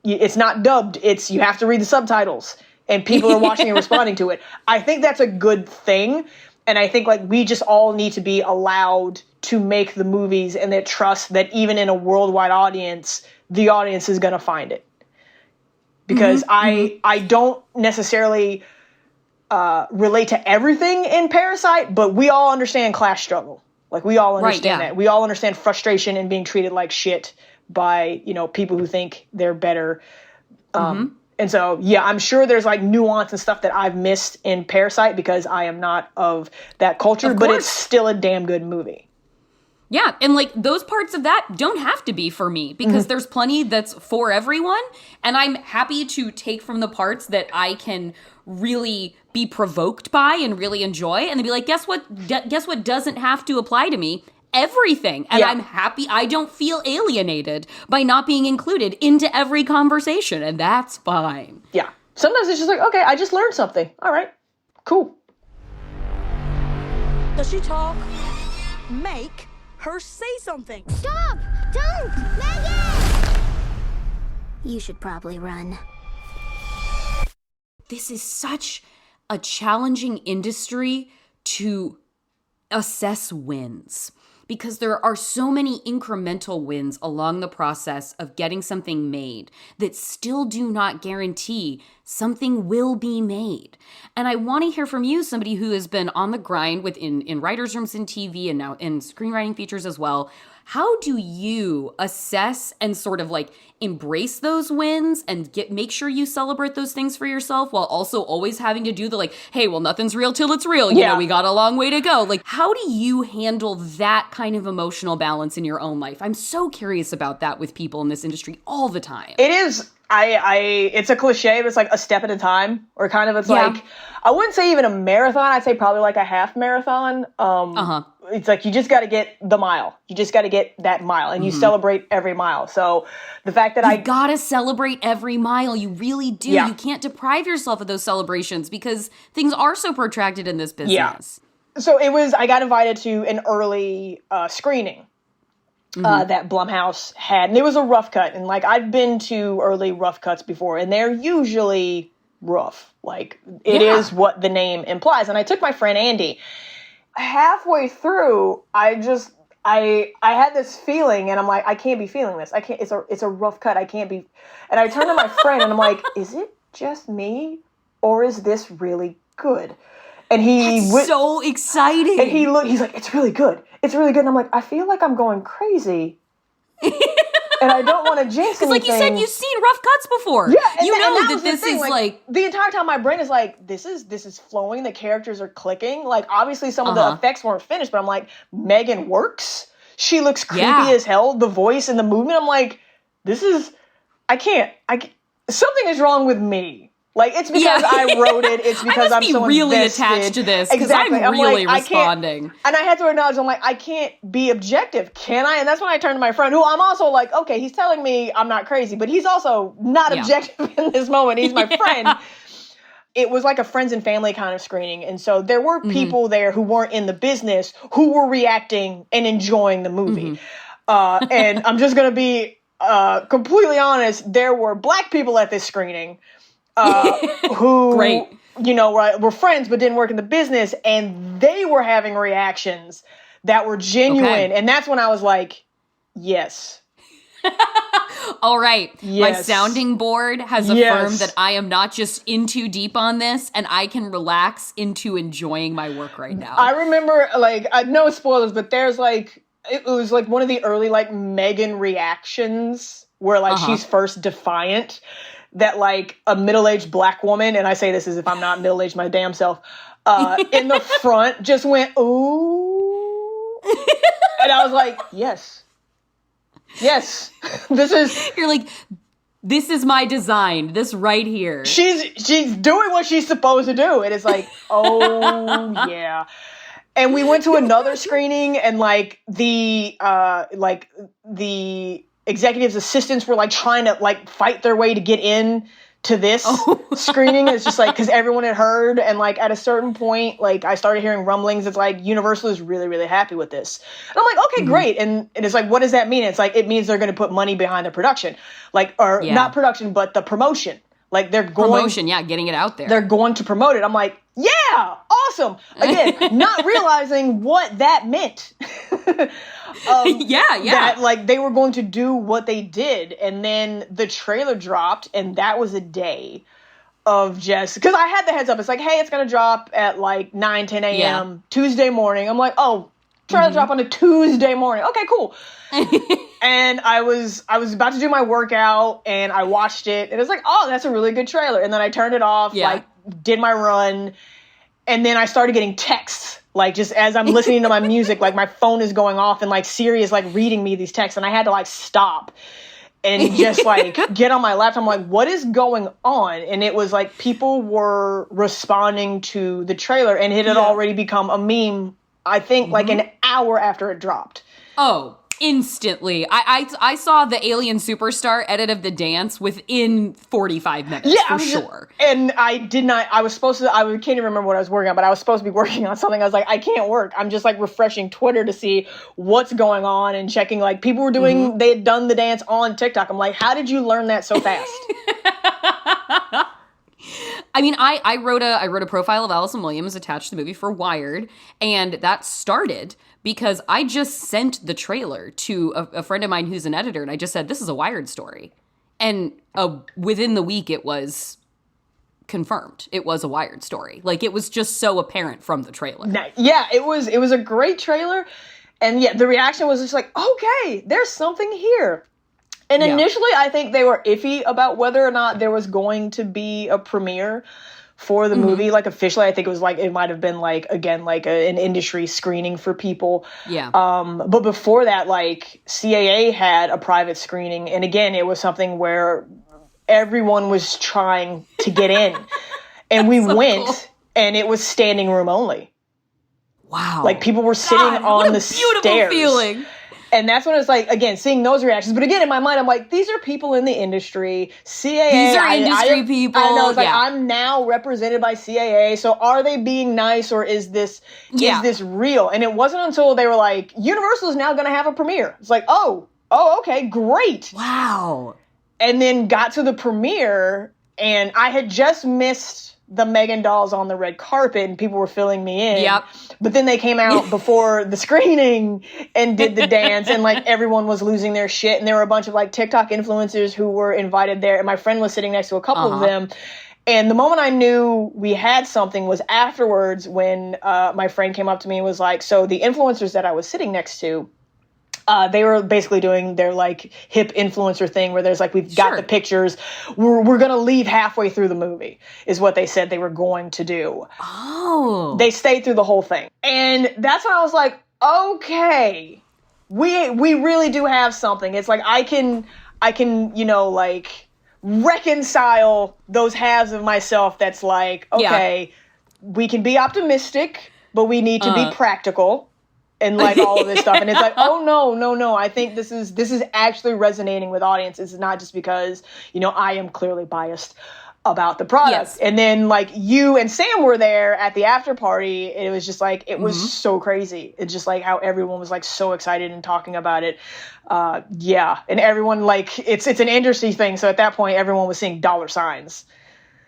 it's not dubbed, you have to read the subtitles, and people are watching and responding to it. I think that's a good thing. And I think like we just all need to be allowed to make the movies, and that trust that even in a worldwide audience, the audience is going to find it. Because I don't necessarily relate to everything in Parasite, but we all understand class struggle. Like we all understand that. We all understand frustration and being treated like shit by, you know, people who think they're better. And so, yeah, I'm sure there's like nuance and stuff that I've missed in Parasite because I am not of that culture, but it's still a damn good movie. Yeah, and like those parts of that don't have to be for me, because there's plenty that's for everyone, and I'm happy to take from the parts that I can really be provoked by and really enjoy, and then be like, guess what doesn't have to apply to me? Everything. And I'm happy. I don't feel alienated by not being included into every conversation, and that's fine. Yeah. Sometimes it's just like, okay, I just learned something. All right, cool. Does she talk? Make her say something. Stop! Don't! Megan! You should probably run. This is such a challenging industry to assess wins. because there are so many incremental wins along the process of getting something made that still do not guarantee something will be made. And I want to hear from you, somebody who has been on the grind in writers' rooms in TV and now in screenwriting features as well. How do you assess and sort of like embrace those wins and make sure you celebrate those things for yourself while also always having to do the like, hey, well, nothing's real till it's real. You know, we got a long way to go. Like, how do you handle that kind of emotional balance in your own life? I'm so curious about that with people in this industry all the time. It is. It's a cliche, but it's like a step at a time, or kind of, it's like, I wouldn't say even a marathon. I'd say probably like a half marathon. It's like, you just got to get the mile. You just got to get that mile, and you celebrate every mile. So the fact that you got to celebrate every mile. You really do. Yeah. You can't deprive yourself of those celebrations because things are so protracted in this business. Yeah. So I got invited to an early screening. That Blumhouse had. And it was a rough cut. And like, I've been to early rough cuts before, and they're usually rough. Like, it is what the name implies. And I took my friend Andy. Halfway through, I had this feeling, and I'm like, I can't be feeling this. I can't, it's a rough cut. I can't be. And I turned to my friend and I'm like, is it just me, or is this really good? And That's so exciting. And he's like, it's really good. It's really good. And I'm like, I feel like I'm going crazy. And I don't want to jinx anything. Because like you said, you've seen rough cuts before. Yeah. You know that this is like... The entire time my brain is like, this is flowing. The characters are clicking. Like, obviously some of the effects weren't finished, but I'm like, M3GAN works. She looks creepy as hell. The voice and the movement. I'm like, I can't. Something is wrong with me. Like, it's because I wrote it. It's because I'm so really invested. attached to this because exactly. I'm really like, responding. And I had to acknowledge, I'm like, I can't be objective, can I? And that's when I turned to my friend, who I'm also like, okay, he's telling me I'm not crazy, but he's also not objective in this moment. He's my friend. It was like a friends and family kind of screening. And so there were people there who weren't in the business who were reacting and enjoying the movie. And I'm just going to be completely honest. There were Black people at this screening who, you know, were friends but didn't work in the business, and they were having reactions that were genuine. And that's when I was like, yes. All right. My sounding board has affirmed that I am not just in too deep on this, and I can relax into enjoying my work right now. I remember, like, no spoilers, but there's like, it was like one of the early like M3GAN reactions where like she's first defiant. That like a middle-aged Black woman, and I say this as if I'm not middle-aged my damn self, in the front just went, ooh. And I was like, yes. You're like, this is my design, this right here. She's doing what she's supposed to do. And it's like, oh yeah. And we went to another screening, and like the executives' assistants were like trying to like fight their way to get in to this screening. It's just like, because everyone had heard, and like at a certain point, like I started hearing rumblings. It's like Universal is really, really happy with this. And I'm like, okay, great. And it's like, what does that mean? It's like, it means they're going to put money behind the production, like, or not production, but the promotion. Like they're going getting it out there. They're going to promote it. I'm like, yeah, awesome. Again, not realizing what that meant. That like they were going to do what they did, and then the trailer dropped, and that was a day of just, because I had the heads up. It's like, hey, it's gonna drop at like 9-10 a.m. Tuesday morning. I'm like, oh, trailer drop on a Tuesday morning. Okay, cool. And I was about to do my workout, and I watched it, and it's like, oh, that's a really good trailer. And then I turned it off, like did my run, and then I started getting texts. Like, just as I'm listening to my music, like my phone is going off, and like Siri is like reading me these texts, and I had to like stop and just like get on my laptop. I'm like, what is going on? And it was like people were responding to the trailer, and it had already become a meme, I think, like an hour after it dropped. Oh, instantly. I saw the Alien Superstar edit of the dance within 45 minutes, for sure. And I did not, I was supposed to, I can't even remember what I was working on, but I was supposed to be working on something. I was like, I can't work. I'm just like refreshing Twitter to see what's going on and checking, like people were doing, they had done the dance on TikTok. I'm like, how did you learn that so fast? I mean, I wrote a profile of Allison Williams attached to the movie for Wired, and that started because I just sent the trailer to a friend of mine who's an editor, and I just said, this is a Wired story. And within the week, it was confirmed. It was a Wired story. Like, it was just so apparent from the trailer. Yeah, it was a great trailer. And yeah, the reaction was just like, okay, there's something here. And initially, I think they were iffy about whether or not there was going to be a premiere for the movie. Like, officially, I think it was like, it might have been like, again, like an industry screening for people. Yeah. But before that, like, CAA had a private screening. And again, it was something where everyone was trying to get in. And we went, and it was standing room only. Wow. Like, people were sitting on the beautiful stairs. Feeling. And that's when it's like, again, seeing those reactions. But again, in my mind, I'm like, these are people in the industry. CAA. These are industry people. I know. It's like, I'm now represented by CAA. So are they being nice, or is this real? And it wasn't until they were like, Universal is now going to have a premiere. It's like, oh, okay, great. Wow. And then got to the premiere, and I had just missed the M3GAN dolls on the red carpet, and people were filling me in. Yep. But then they came out before the screening and did the dance, and like everyone was losing their shit. And there were a bunch of like TikTok influencers who were invited there, and my friend was sitting next to a couple of them. And the moment I knew we had something was afterwards, when my friend came up to me and was like, so the influencers that I was sitting next to, they were basically doing their like hip influencer thing where there's like, we've got the pictures. We're going to leave halfway through the movie is what they said they were going to do. Oh. They stayed through the whole thing. And that's when I was like, okay, we really do have something. It's like, I can, you know, like reconcile those halves of myself. That's like, okay, we can be optimistic, but we need to be practical. And like all of this stuff. And it's like, oh no. I think this is actually resonating with audiences. It's not just because, you know, I am clearly biased about the product. Yes. And then like you and Sam were there at the after party. It was just like, it was so crazy. It's just like how everyone was like so excited and talking about it. And everyone like, it's an industry thing. So at that point, everyone was seeing dollar signs.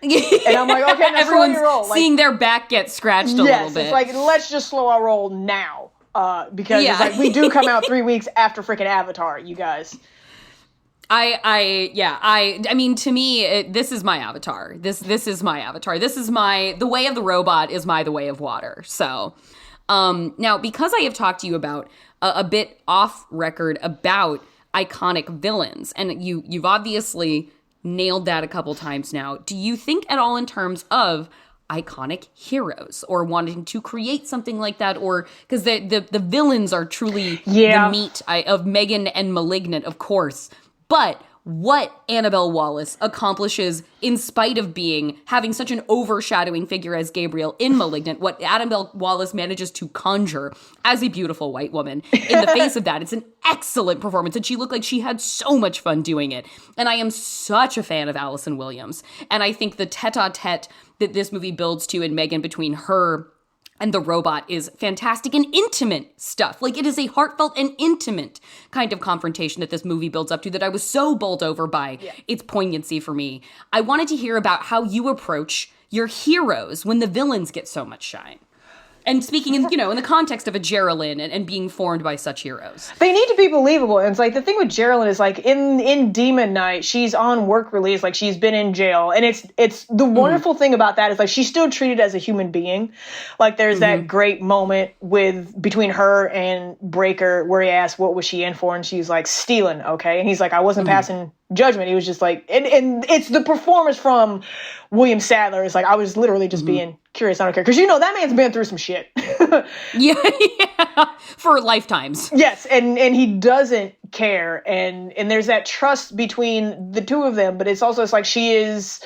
And I'm like, okay, now everyone's slow your roll. Like, seeing their back get scratched a little bit. It's like, let's just slow our roll now. Because it's like, we do come out 3 weeks after freaking Avatar, you guys. I mean, to me, this is my Avatar. This is my Avatar. This is the way of the robot is the way of water. So, now, because I have talked to you about a bit off record about iconic villains, and you've obviously nailed that a couple times now. Do you think at all in terms of iconic heroes or wanting to create something like that, or because the villains are truly the meat of M3GAN and Malignant, of course, but what Annabelle Wallis accomplishes in spite of having such an overshadowing figure as Gabriel in Malignant, what Annabelle Wallis manages to conjure as a beautiful white woman in the face of that, it's an excellent performance, and she looked like she had so much fun doing it. And I am such a fan of Allison Williams, and I think the tete-a-tete that this movie builds to in M3GAN between her and the robot is fantastic and intimate stuff. Like, it is a heartfelt and intimate kind of confrontation that this movie builds up to that I was so bowled over by its poignancy for me. I wanted to hear about how you approach your heroes when the villains get so much shine. And speaking in the context of a Geraldine and being formed by such heroes. They need to be believable. And it's like, the thing with Geraldine is like, in Demon Knight, she's on work release, like she's been in jail. And it's the wonderful thing about that is like, she's still treated as a human being. Like, there's that great moment between her and Breaker where he asks, what was she in for? And she's like, stealing, okay? And he's like, I wasn't passing judgment. He was just like, and it's the performance from William Sadler. It's like, I was literally just being curious. I don't care. Because, that man's been through some shit. yeah. For lifetimes. Yes. And he doesn't care. And there's that trust between the two of them. But it's like, she is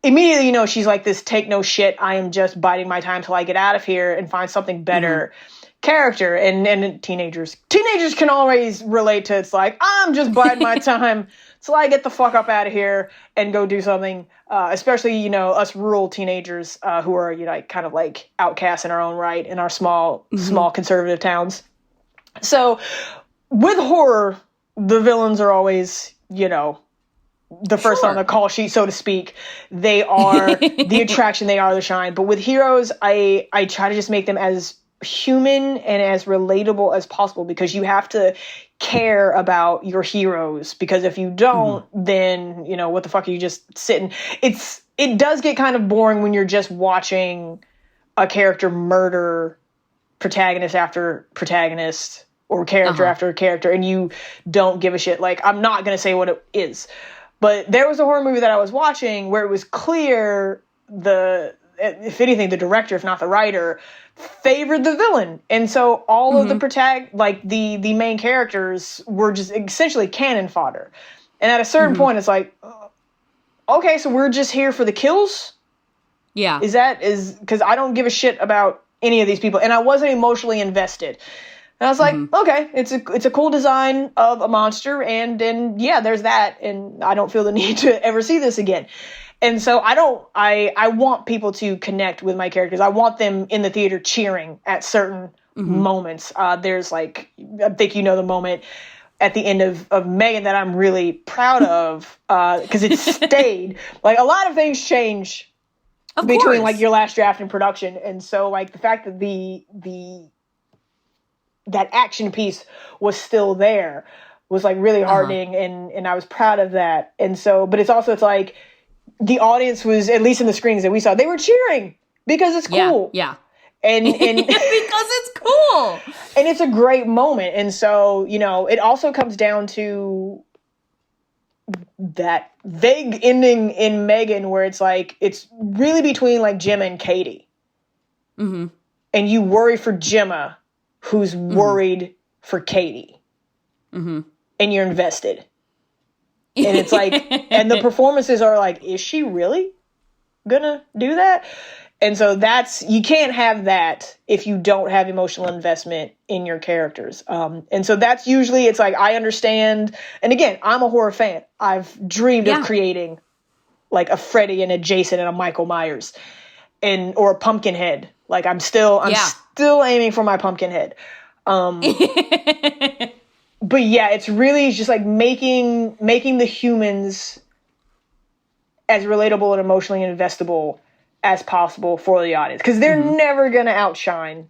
immediately, she's like this take no shit. I am just biding my time till I get out of here and find something better. Character. And teenagers can always relate to, it's like, I'm just biding my time till I get the fuck up out of here and go do something, especially, us rural teenagers who are, kind of like outcasts in our own right in our small conservative towns. So with horror, the villains are always, the first on the call sheet, so to speak. They are the attraction, they are the shine. But with heroes, I try to just make them as human and as relatable as possible, because you have to care about your heroes, because if you don't, then, you know, what the fuck are you just sitting? It does get kind of boring when you're just watching a character murder protagonist after protagonist or character after character, and you don't give a shit. Like, I'm not going to say what it is, but there was a horror movie that I was watching where it was clear if anything, the director, if not the writer, favored the villain. And so all of the the main characters were just essentially cannon fodder. And at a certain point, it's like, okay, so we're just here for the kills? Yeah. Because I don't give a shit about any of these people. And I wasn't emotionally invested. And I was like, okay, it's a cool design of a monster. And then, yeah, there's that. And I don't feel the need to ever see this again. And so I want people to connect with my characters. I want them in the theater cheering at certain moments. There's like, I think you know the moment at the end of M3GAN that I'm really proud of, because it stayed. Like, a lot of things change between like your last draft and production. And so like the fact that that action piece was still there was like really heartening, and I was proud of that. And so, but it's like, the audience was, at least in the screenings that we saw, they were cheering because it's cool. Yeah. And because it's cool. And it's a great moment. And so, you know, it also comes down to that vague ending in M3GAN where it's like, it's really between like Gemma and Katie. And you worry for Gemma, who's worried for Katie. And you're invested. And it's like, and the performances are like, is she really gonna do that? And so you can't have that if you don't have emotional investment in your characters. And so that's usually, it's like, I understand. And again, I'm a horror fan. I've dreamed of creating like a Freddy and a Jason and a Michael Myers or a Pumpkinhead. Like, I'm still aiming for my Pumpkinhead. But yeah, it's really just like making the humans as relatable and emotionally investable as possible for the audience. Because they're never going to outshine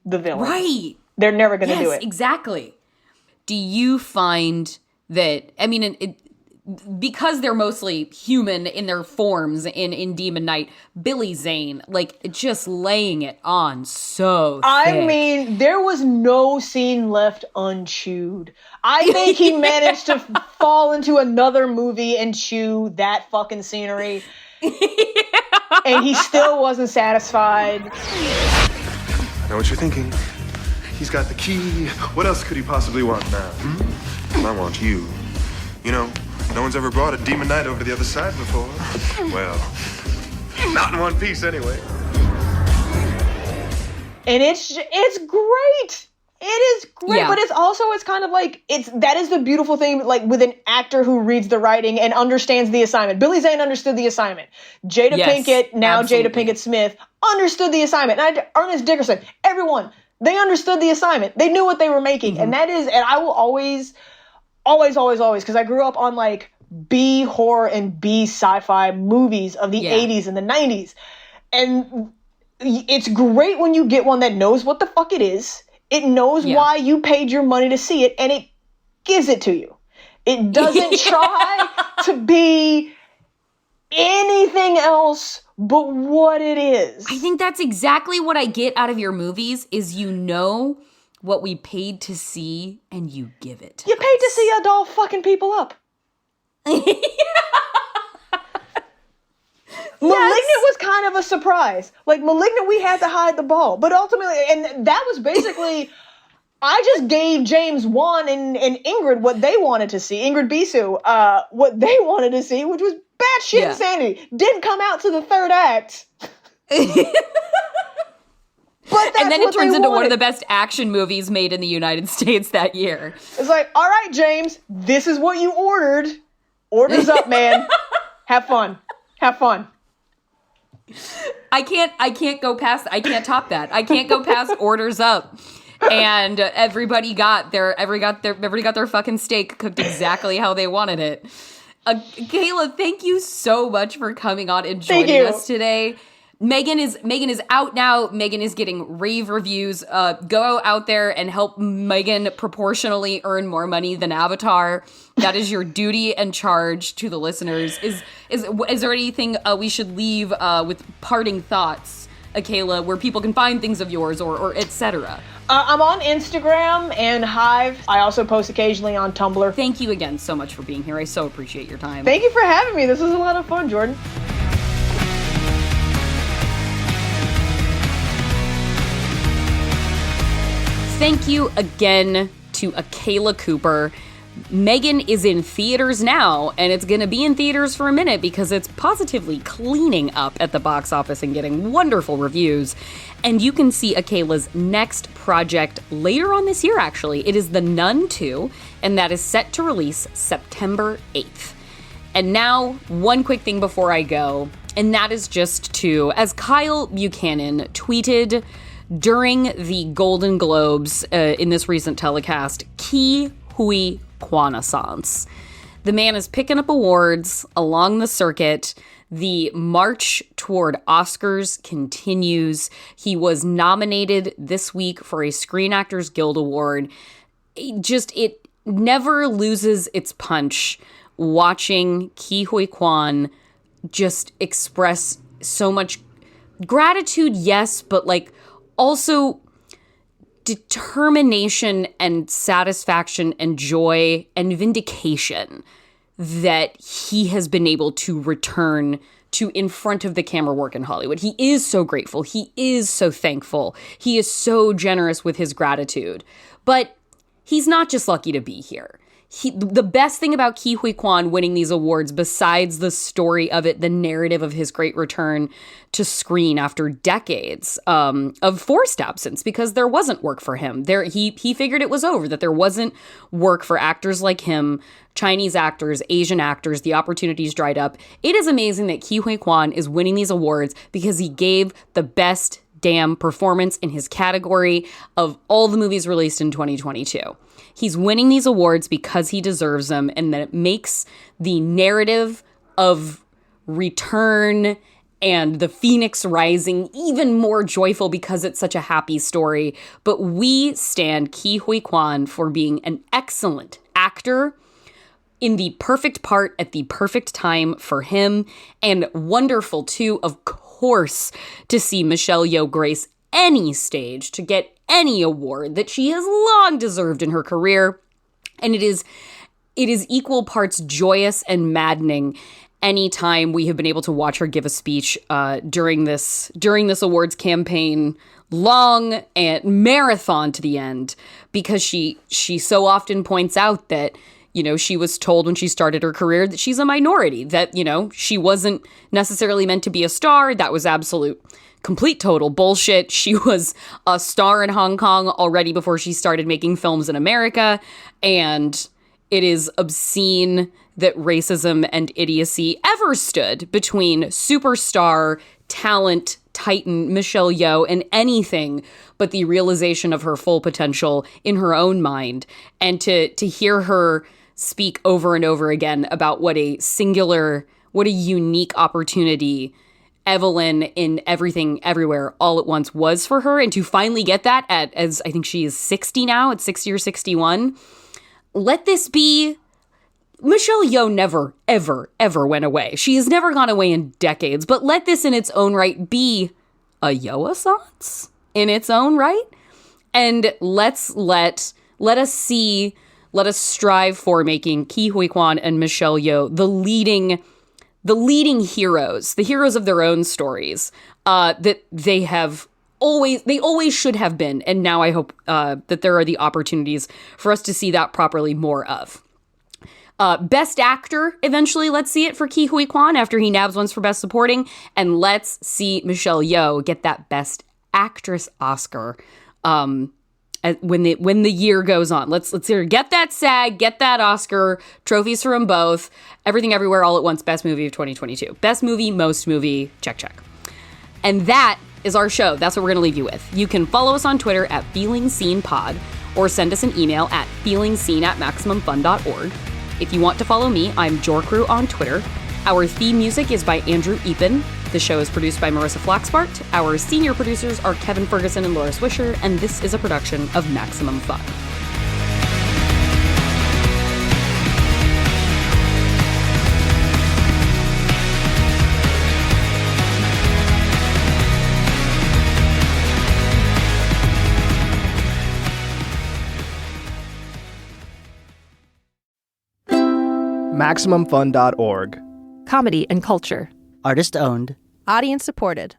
the villain. Right. They're never going to do it. Exactly. Do you find that, I mean, because they're mostly human in their forms in Demon Knight, Billy Zane, like, just laying it on so thick. I mean, there was no scene left unchewed. I think he managed to fall into another movie and chew that fucking scenery. And he still wasn't satisfied. I know what you're thinking. He's got the key. What else could he possibly want now? I want you. You know, no one's ever brought a Demon Knight over to the other side before. Well, not in one piece anyway. And it's great. It is great, but it's kind of like, that is the beautiful thing, like, with an actor who reads the writing and understands the assignment. Billy Zane understood the assignment. Jada Pinkett, now Jada Pinkett Smith, understood the assignment. And Ernest Dickerson, everyone, they understood the assignment. They knew what they were making. And I will always, because I grew up on like B horror and B sci-fi movies of the 80s and the 90s. And it's great when you get one that knows what the fuck it is. It knows why you paid your money to see it, and it gives it to you. It doesn't try to be anything else but what it is. I think that's exactly what I get out of your movies, is you know what we paid to see, and you give it. You paid to see a doll fucking people up. Malignant was kind of a surprise. Like, Malignant, we had to hide the ball. But ultimately, and that was basically, I just gave James Wan and Ingrid what they wanted to see. Ingrid Bisu, what they wanted to see, which was batshit insanity. Didn't come out to the third act. And then it turns into one of the best action movies made in the United States that year. It's like, all right, James, this is what you ordered. Orders up, man. Have fun. Have fun. I can't top that. I can't go past Orders Up. And everybody got their fucking steak cooked exactly how they wanted it. Kayla, thank you so much for coming on and joining us today. M3GAN is out now. M3GAN is getting rave reviews. Go out there and help M3GAN proportionally earn more money than Avatar. That is your duty and charge to the listeners. Is there anything we should leave with parting thoughts, Akela, where people can find things of yours or etc.? I'm on Instagram and Hive. I also post occasionally on Tumblr. Thank you again so much for being here. I so appreciate your time. Thank you for having me. This was a lot of fun, Jordan. Thank you again to Akela Cooper. M3GAN is in theaters now, and it's going to be in theaters for a minute because it's positively cleaning up at the box office and getting wonderful reviews. And you can see Akela's next project later on this year, actually. It is The Nun 2, and that is set to release September 8th. And now, one quick thing before I go, and that is just to, as Kyle Buchanan tweeted during the Golden Globes in this recent telecast, Ki Hui Kwan-assance. The man is picking up awards along the circuit. The march toward Oscars continues. He was nominated this week for a Screen Actors Guild Award. It never loses its punch watching Ki Hui Kwan just express so much gratitude, yes, but like also determination and satisfaction and joy and vindication that he has been able to return to in front of the camera work in Hollywood. He is so grateful. He is so thankful. He is so generous with his gratitude. But he's not just lucky to be here. The best thing about Ki Hui Kwan winning these awards, besides the story of it, the narrative of his great return to screen after decades of forced absence, because there wasn't work for him. He figured it was over, that there wasn't work for actors like him, Chinese actors, Asian actors, the opportunities dried up. It is amazing that Ki Hui Kwan is winning these awards because he gave the best damn performance in his category of all the movies released in 2022. He's winning these awards because he deserves them, and that it makes the narrative of return and the Phoenix Rising even more joyful because it's such a happy story. But we stand Ki Hui Kwan for being an excellent actor in the perfect part at the perfect time for him, and wonderful too, of course, to see Michelle Yeoh grace any stage, to get any award that she has long deserved in her career. And it is equal parts joyous and maddening anytime we have been able to watch her give a speech during this awards campaign, long and marathon to the end, because she so often points out that, you know, she was told when she started her career that she's a minority, that, you know, she wasn't necessarily meant to be a star. That was complete total bullshit. She was a star in Hong Kong already before she started making films in America. And it is obscene that racism and idiocy ever stood between superstar, talent, titan Michelle Yeoh and anything but the realization of her full potential in her own mind. And to hear her speak over and over again about what a unique opportunity Evelyn in Everything Everywhere All at Once was for her, and to finally get that as I think she is 60 now, at 60 or 61. Let this be... Michelle Yeoh never, ever, ever went away. She has never gone away in decades, but let this in its own right be a Yeoh-assance in its own right. And let us strive for making Ki Hui Kwan and Michelle Yeoh the leading heroes, the heroes of their own stories, that they always should have been. And now I hope that there are the opportunities for us to see that properly more of. Best Actor, eventually, let's see it for Ki Hui Kwan after he nabs ones for Best Supporting. And let's see Michelle Yeoh get that Best Actress Oscar when the year goes on. Let's hear, get that SAG, get that Oscar, trophies for them both. Everything Everywhere All at Once, Best Movie of 2022. Best Movie, Most Movie, check. And that is our show. That's what we're going to leave you with. You can follow us on Twitter at FeelingSeenPod, or send us an email at feelingseen@maximumfun.org. If you want to follow me, I'm Jorcrew on Twitter. Our theme music is by Andrew Epen. The show is produced by Marissa Flaxbart. Our senior producers are Kevin Ferguson and Laura Swisher, and this is a production of Maximum Fun. MaximumFun.org. Comedy and culture. Artist owned. Audience supported.